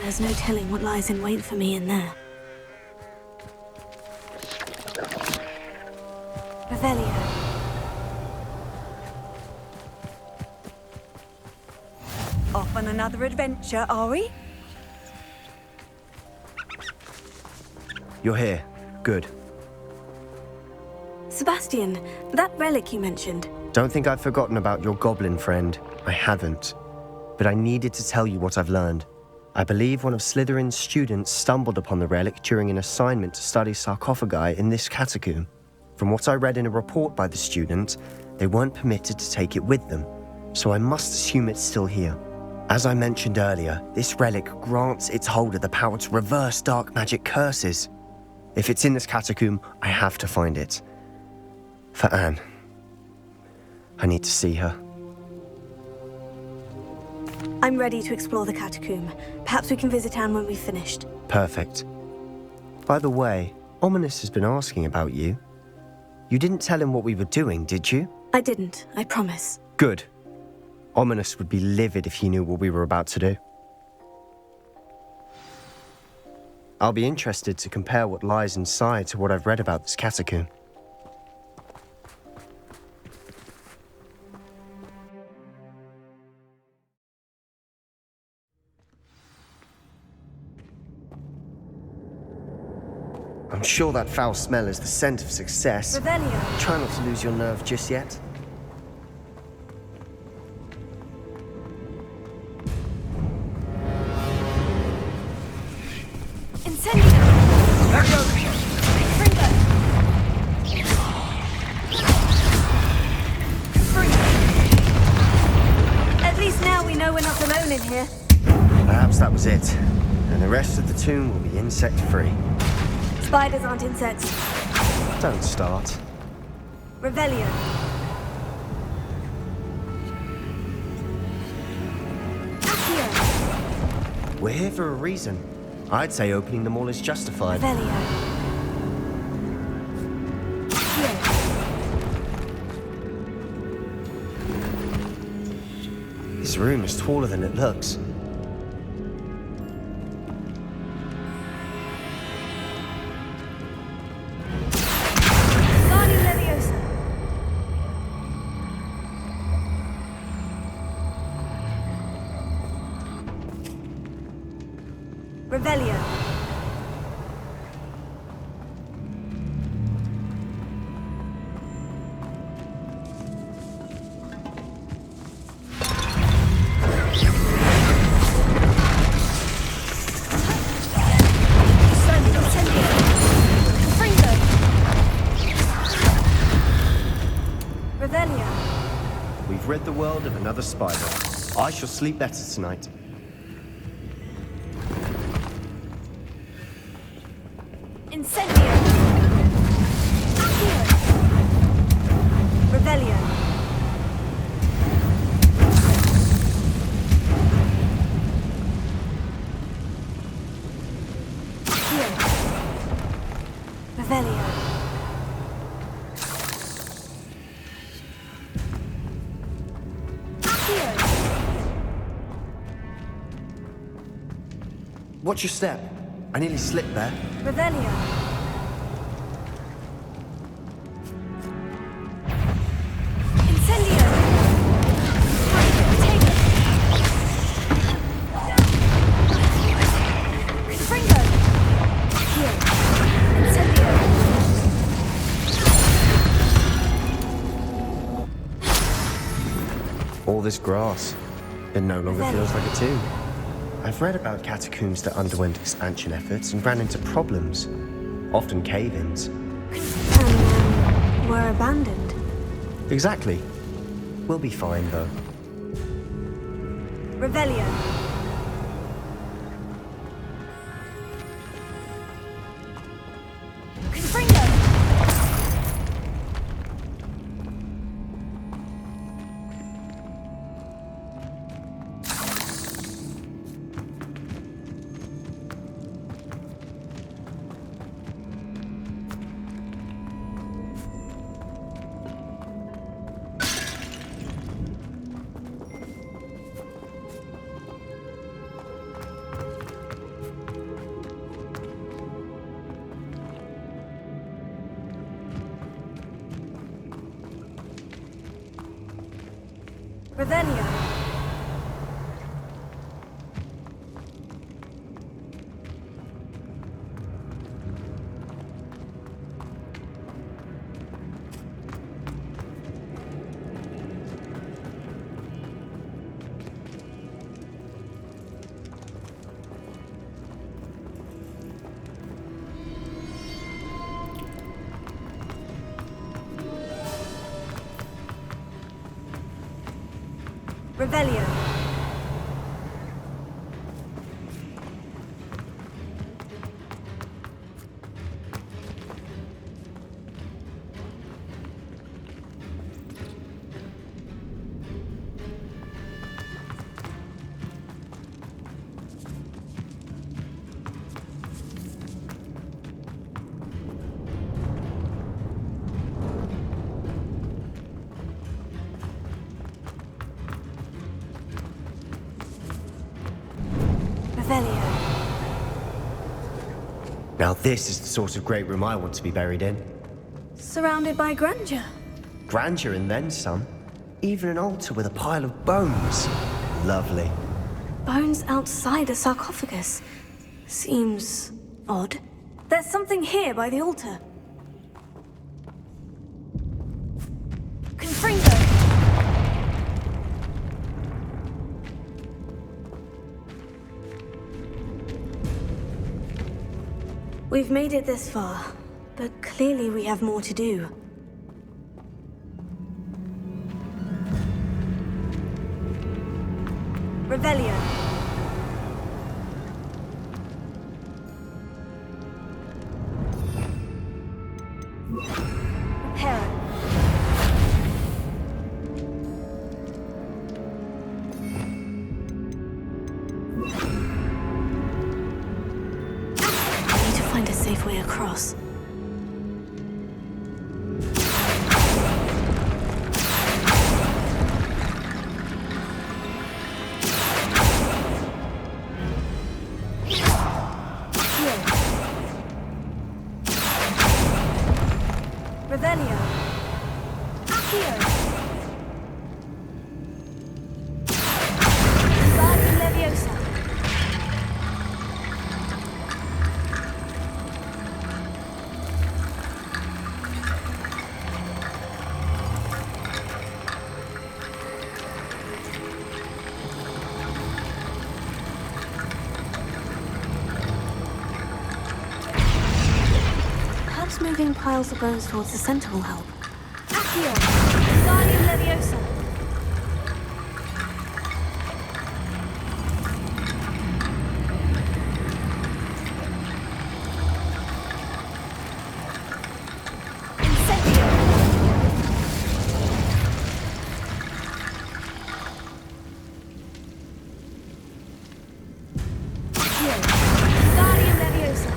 there's no telling what lies in wait for me in there. Revelio. Off on another adventure, are we? You're here. Good. Sebastian, that relic you mentioned. Don't think I've forgotten about your goblin friend. I haven't. But I needed to tell you what I've learned. I believe one of Slytherin's students stumbled upon the relic during an assignment to study sarcophagi in this catacomb. From what I read in a report by the student, they weren't permitted to take it with them, so I must assume it's still here. As I mentioned earlier, this relic grants its holder the power to reverse dark magic curses. If it's in this catacomb, I have to find it. For Anne. I need to see her. I'm ready to explore the catacomb. Perhaps we can visit Anne when we've finished. Perfect. By the way, Ominous has been asking about you. You didn't tell him what we were doing, did you? I didn't, I promise. Good. Ominous would be livid if he knew what we were about to do. I'll be interested to compare what lies inside to what I've read about this catacomb. I'm sure that foul smell is the scent of success. Revelio. Try not to lose your nerve just yet. Incendio! Fringo! Free! At least now we know we're not alone in here. Perhaps that was it. And the rest of the tomb will be insect-free. Spiders aren't insects. Don't start. Revelio. Accio. We're here for a reason. I'd say opening them all is justified. Revelio. Accio. This room is taller than it looks. Revelio. Revelio. We've rid the world of another spider. I shall sleep better tonight. Incendio. Accio. Revelio. Accio. Revelio. Accio. Watch your step. I nearly slipped there. Revelio. Incendio. Take it. Fringo. Accio. Incendio. All this grass. It no longer feels like a tomb. I've read about catacombs that underwent expansion efforts and ran into problems. Often cave-ins. And were abandoned. Exactly. We'll be fine, though. Revelio. Fringo. Revelio. Revelio. Revelio. Now this is the sort of great room I want to be buried in. Surrounded by grandeur. Grandeur and then some. Even an altar with a pile of bones. Lovely. Bones outside a sarcophagus. Seems odd. There's something here by the altar. Confringo! We've made it this far, but clearly we have more to do. Revelio. Reparo. I need to find a safe way across. Revelio. Accio. Guardian Leviosa. Perhaps moving piles of bones towards the center will help. Accio. Guardian Leviosa. Incendio. Accio. Guardian Leviosa.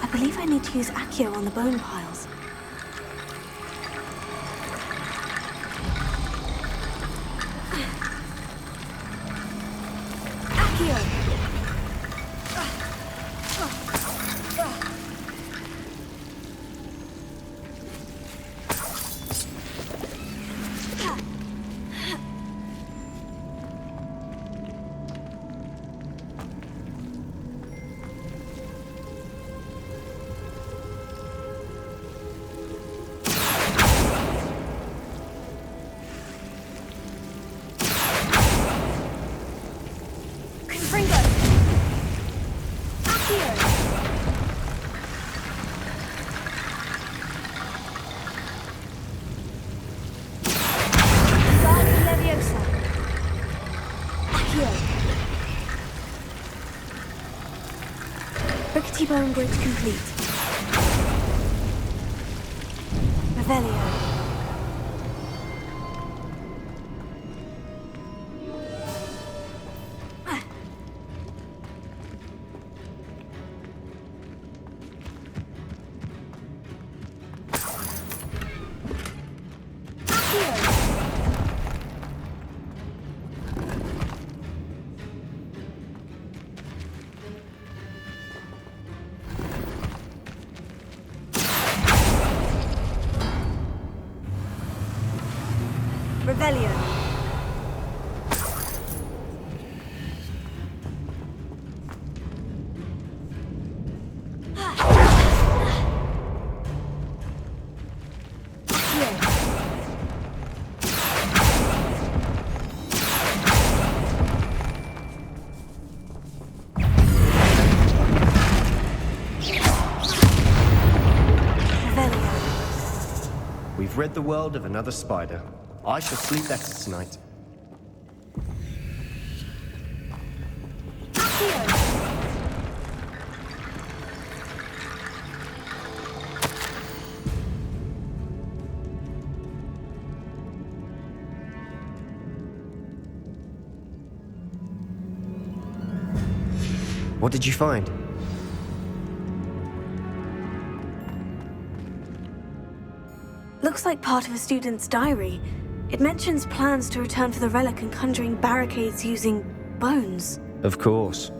I believe I need to use Accio on the bone piles. Accio. Confringo. Accio. Guardian Leviosa. Accio. Rickety bone bridge complete. Revelio. Revelio. We've rid the world of another spider. I shall sleep better tonight. What did you find? Looks like part of a student's diary. It mentions plans to return for the relic and conjuring barricades using bones. Of course.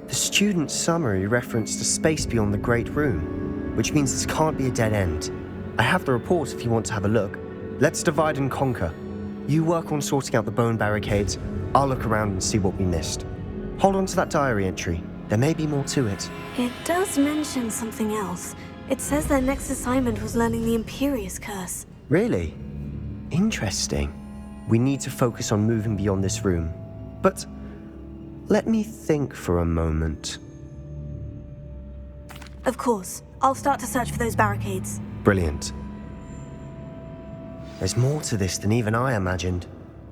The student's summary referenced a space beyond the Great Room, which means this can't be a dead end. I have the report if you want to have a look. Let's divide and conquer. You work on sorting out the bone barricades. I'll look around and see what we missed. Hold on to that diary entry. There may be more to it. It does mention something else. It says their next assignment was learning the Imperious Curse. Really? Interesting. We need to focus on moving beyond this room. But let me think for a moment. Of course. I'll start to search for those barricades. Brilliant. There's more to this than even I imagined.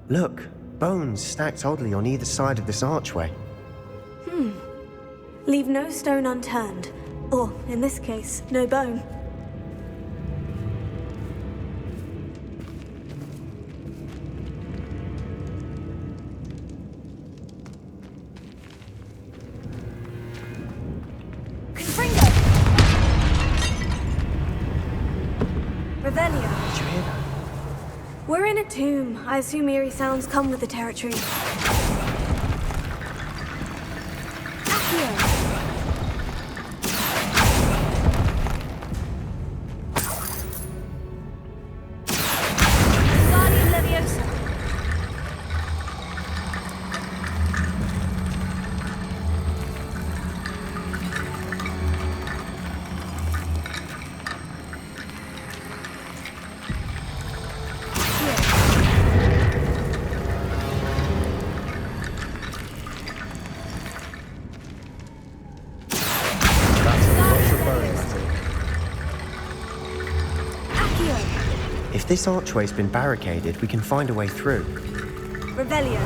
Look, bones stacked oddly on either side of this archway. Leave no stone unturned. Or, in this case, no bone. Confringo! Revelio. Did you hear that? We're in a tomb. I assume eerie sounds come with the territory. If this archway's been barricaded, we can find a way through. Revelio.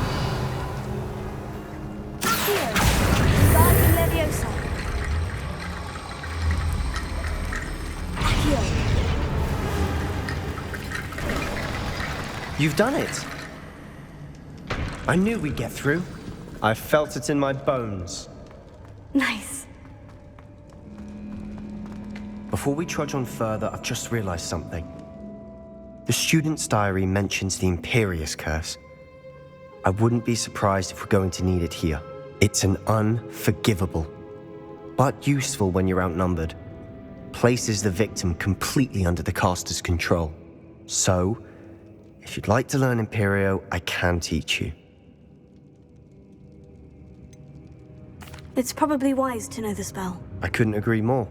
You've done it! I knew we'd get through. I felt it in my bones. Nice. Before we trudge on further, I've just realized something. The student's diary mentions the Imperious Curse. I wouldn't be surprised if we're going to need it here. It's an unforgivable, but useful when you're outnumbered. Places the victim completely under the caster's control. So, if you'd like to learn Imperio, I can teach you. It's probably wise to know the spell. I couldn't agree more.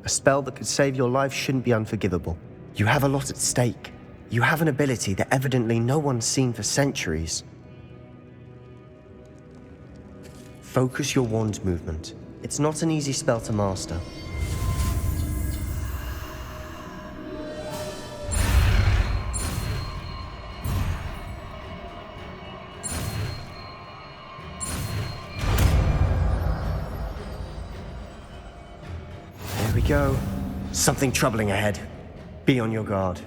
A spell that could save your life shouldn't be unforgivable. You have a lot at stake. You have an ability that evidently no one's seen for centuries. Focus your wand movement. It's not an easy spell to master. There we go. Something troubling ahead. Be on your guard.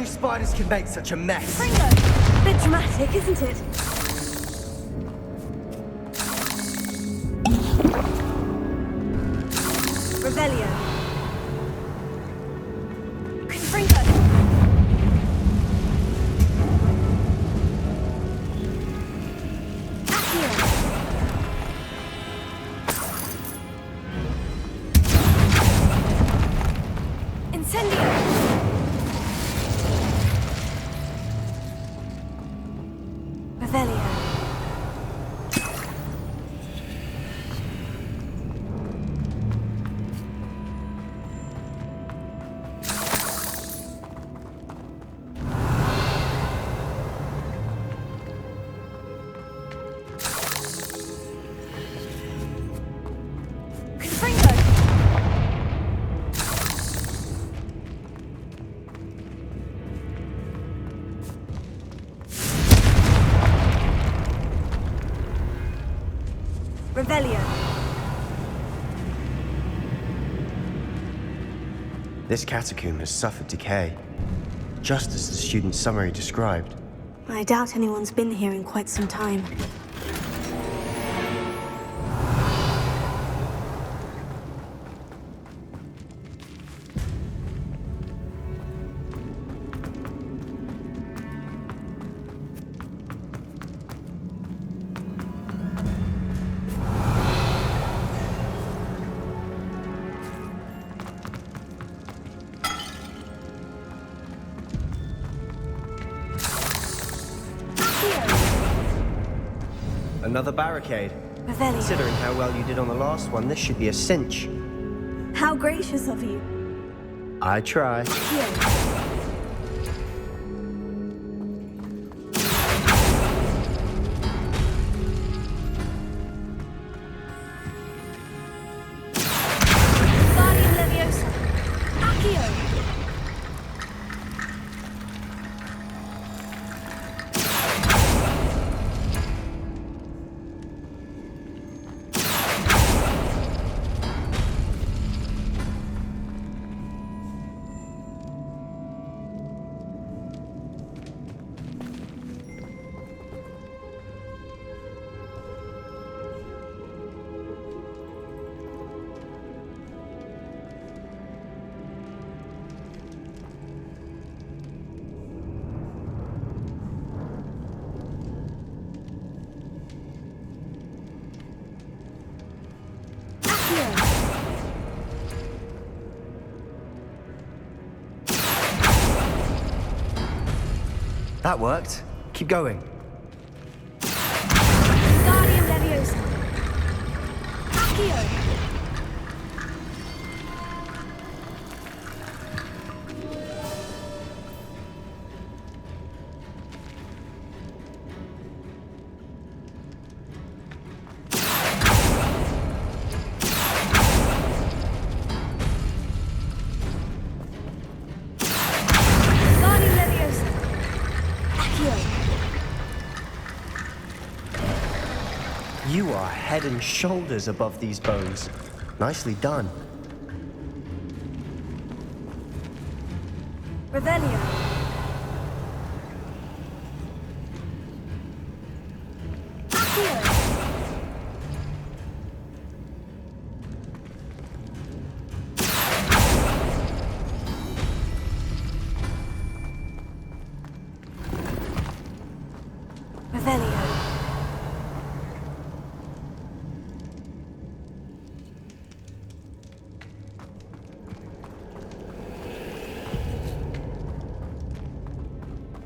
Spiders can make such a mess. Ringo! Bit dramatic, isn't it? Revelio. Confringo. Accio. Incendio. Revelio. Revelio. This catacomb has suffered decay, just as the student's summary described. I doubt anyone's been here in quite some time. Another barricade. Revelio. Considering how well you did on the last one, this should be a cinch. How gracious of you. I try. Here. That worked. Keep going. Guardian Leviosa. Accio. Guardian Leviosa. Accio. You are head and shoulders above these bones. Nicely done. Revelio. Accio. Revelio.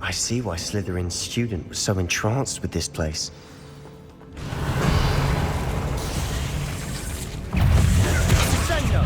I see why Slytherin's student was so entranced with this place. Accio.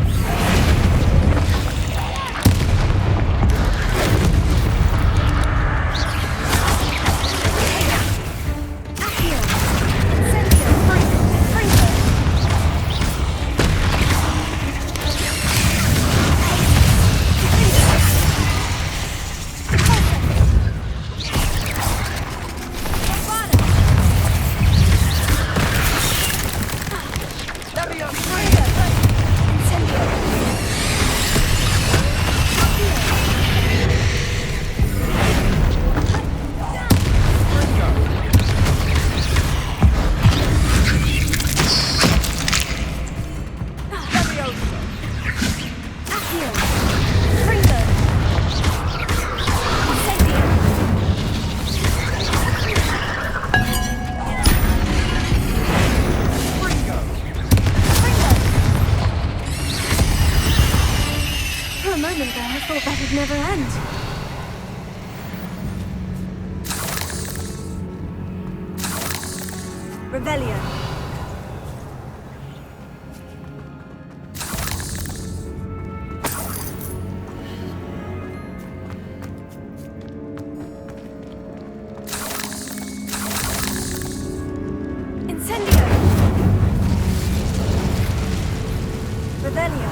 Incendio. Freezer. Accio. Freezer. Incendio. For a moment there, I thought that'd never end. Revelio. Incendio. Revelio.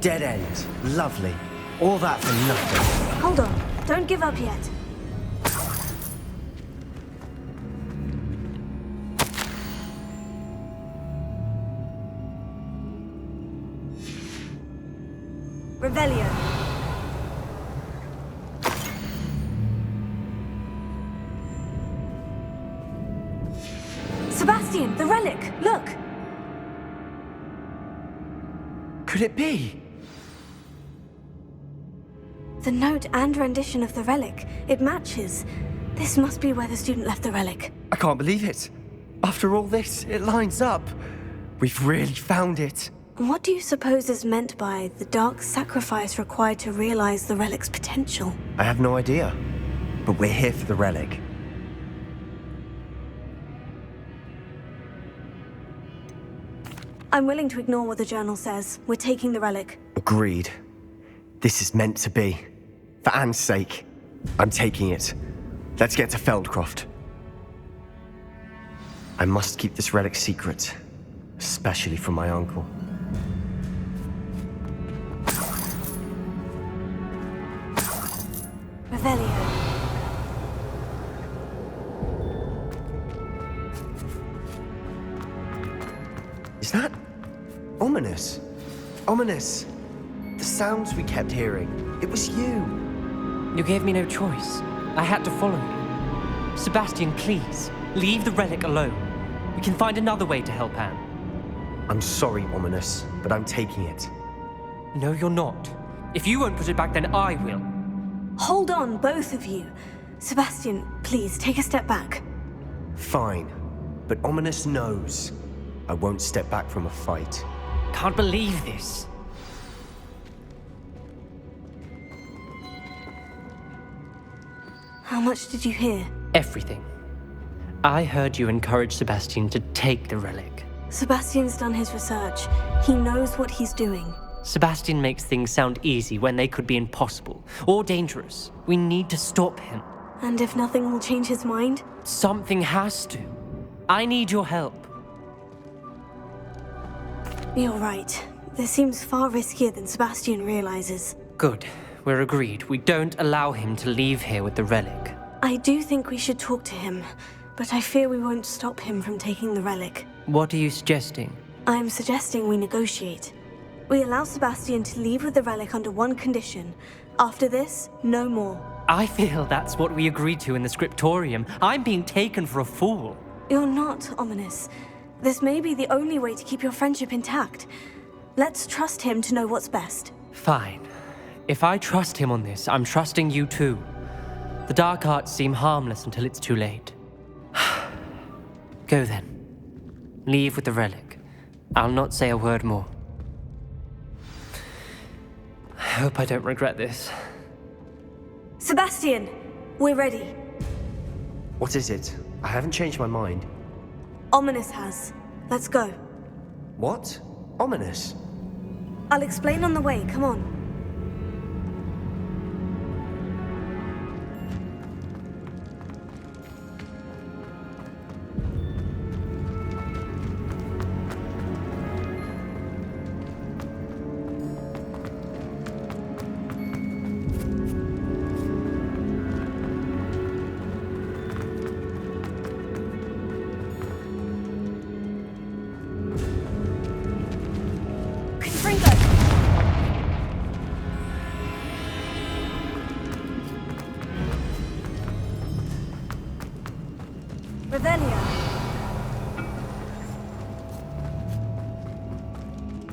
Dead end. Lovely. All that for nothing. Hold on. Don't give up yet. Revelio. Sebastian, the relic! Look! Could it be? The note and rendition of the relic. It matches. This must be where the student left the relic. I can't believe it. After all this, it lines up. We've really found it. What do you suppose is meant by the dark sacrifice required to realize the relic's potential? I have no idea. But we're here for the relic. I'm willing to ignore what the journal says. We're taking the relic. Agreed. This is meant to be. For Anne's sake, I'm taking it. Let's get to Feldcroft. I must keep this relic secret, especially from my uncle. Revelio. Is that ominous? Ominous. The sounds we kept hearing. It was you. You gave me no choice. I had to follow you. Sebastian, please, leave the relic alone. We can find another way to help Anne. I'm sorry, Ominous, but I'm taking it. No, you're not. If you won't put it back, then I will. Hold on, both of you. Sebastian, please take a step back. Fine, but Ominous knows I won't step back from a fight. Can't believe this. How much did you hear? Everything. I heard you encourage Sebastian to take the relic. Sebastian's done his research. He knows what he's doing. Sebastian makes things sound easy when they could be impossible or dangerous. We need to stop him. And if nothing will change his mind? Something has to. I need your help. You're right. This seems far riskier than Sebastian realizes. Good. We're agreed. We don't allow him to leave here with the relic. I do think we should talk to him, but I fear we won't stop him from taking the relic. What are you suggesting? I'm suggesting we negotiate. We allow Sebastian to leave with the relic under one condition. After this, no more. I feel that's what we agreed to in the scriptorium. I'm being taken for a fool. You're not, Ominous. This may be the only way to keep your friendship intact. Let's trust him to know what's best. Fine. If I trust him on this, I'm trusting you too. The dark arts seem harmless until it's too late. Go then. Leave with the relic. I'll not say a word more. I hope I don't regret this. Sebastian! We're ready. What is it? I haven't changed my mind. Ominous has. Let's go. What? Ominous? I'll explain on the way, come on.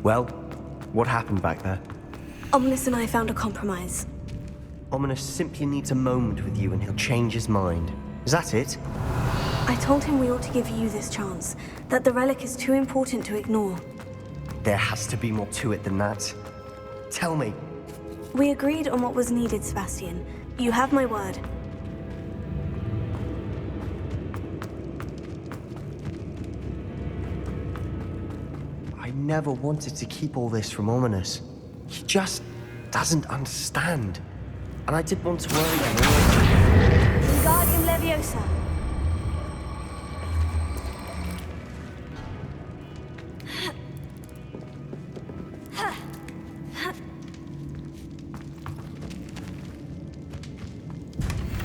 Well, what happened back there? Ominous and I found a compromise. Ominous simply needs a moment with you and he'll change his mind. Is that it? I told him we ought to give you this chance, that the relic is too important to ignore. There has to be more to it than that. Tell me. We agreed on what was needed, Sebastian. You have my word. I never wanted to keep all this from Ominous. He just doesn't understand. And I didn't want to worry him. Wingardium Leviosa.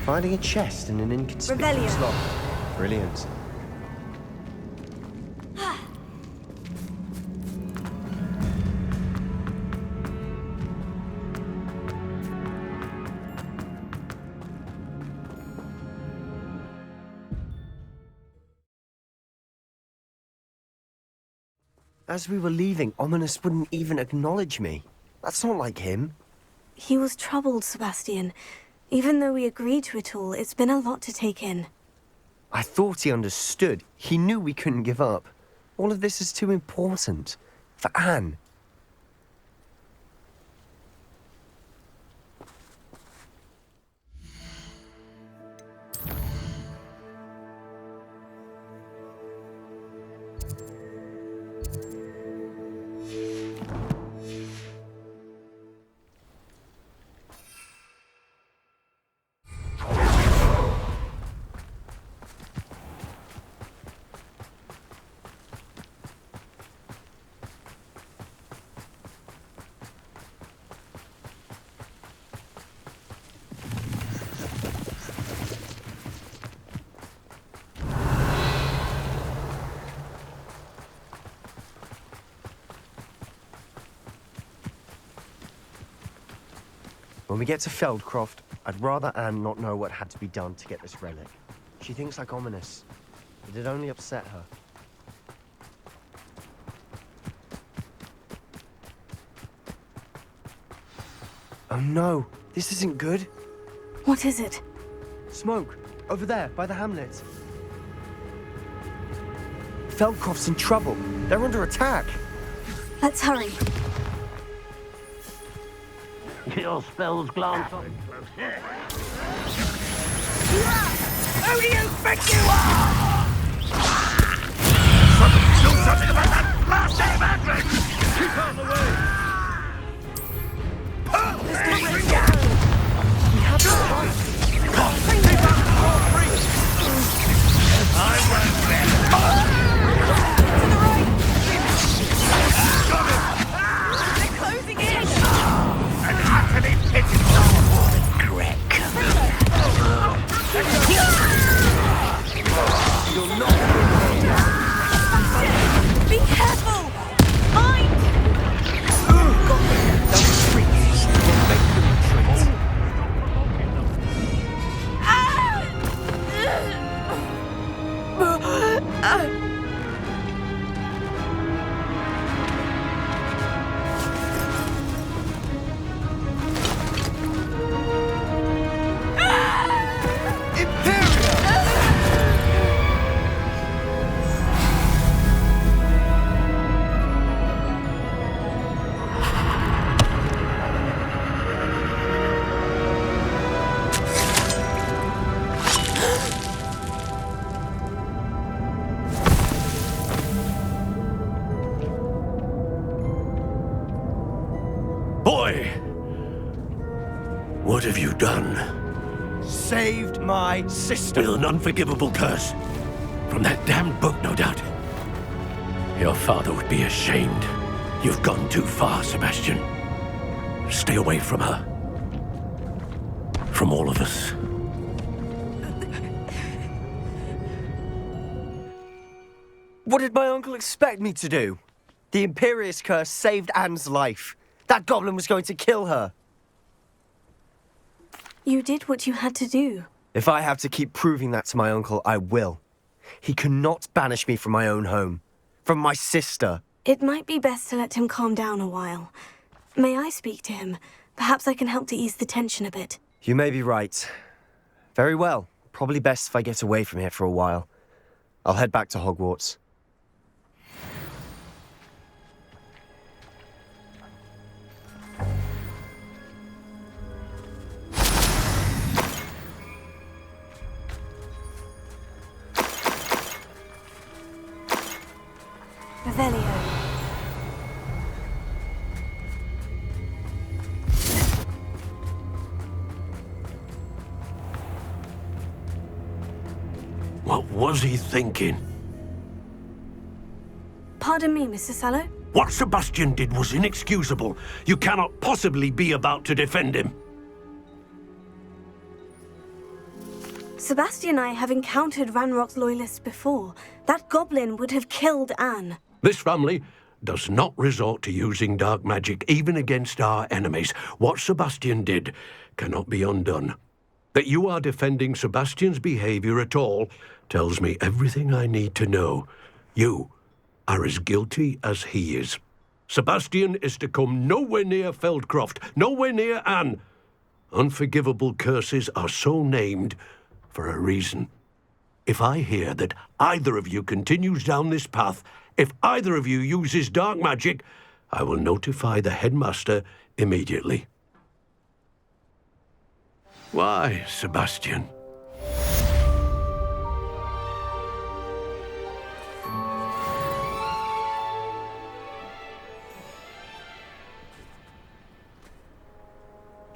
Finding a chest in an inconspicuous Revelio. lock. Brilliant. As we were leaving, Ominous wouldn't even acknowledge me. That's not like him. He was troubled, Sebastian. Even though we agreed to it all, it's been a lot to take in. I thought he understood. He knew we couldn't give up. All of this is too important. For Anne. When we get to Feldcroft, I'd rather Anne not know what had to be done to get this relic. She thinks like Ominous, but it only upset her. Oh no, this isn't good. What is it? Smoke, over there, by the hamlet. Feldcroft's in trouble. They're under attack. Let's hurry. Your spells glance on. Who do you think you are? Somebody do something about that blasted madman! Keep out of the way! We have to fight. I won't let They're closing in! an utterly pitiful Greg. You're not. Be careful! Mind! They'll retreat. We'll make them retreat. Boy! What have you done? Saved my sister. With an unforgivable curse. From that damned book, no doubt. Your father would be ashamed. You've gone too far, Sebastian. Stay away from her. From all of us. What did my uncle expect me to do? The Imperious curse saved Anne's life. That goblin was going to kill her. You did what you had to do. If I have to keep proving that to my uncle, I will. He cannot banish me from my own home. From my sister. It might be best to let him calm down a while. May I speak to him? Perhaps I can help to ease the tension a bit. You may be right. Very well. Probably best if I get away from here for a while. I'll head back to Hogwarts. Revelio. What was he thinking? Pardon me, Mr. Sallow? What Sebastian did was inexcusable. You cannot possibly be about to defend him. Sebastian and I have encountered Ranrock's loyalists before. That goblin would have killed Anne. This family does not resort to using dark magic even against our enemies. What Sebastian did cannot be undone. That you are defending Sebastian's behavior at all tells me everything I need to know. You are as guilty as he is. Sebastian is to come nowhere near Feldcroft, nowhere near Anne. Unforgivable curses are so named for a reason. If I hear that either of you continues down this path, if either of you uses dark magic, I will notify the headmaster immediately. Why, Sebastian?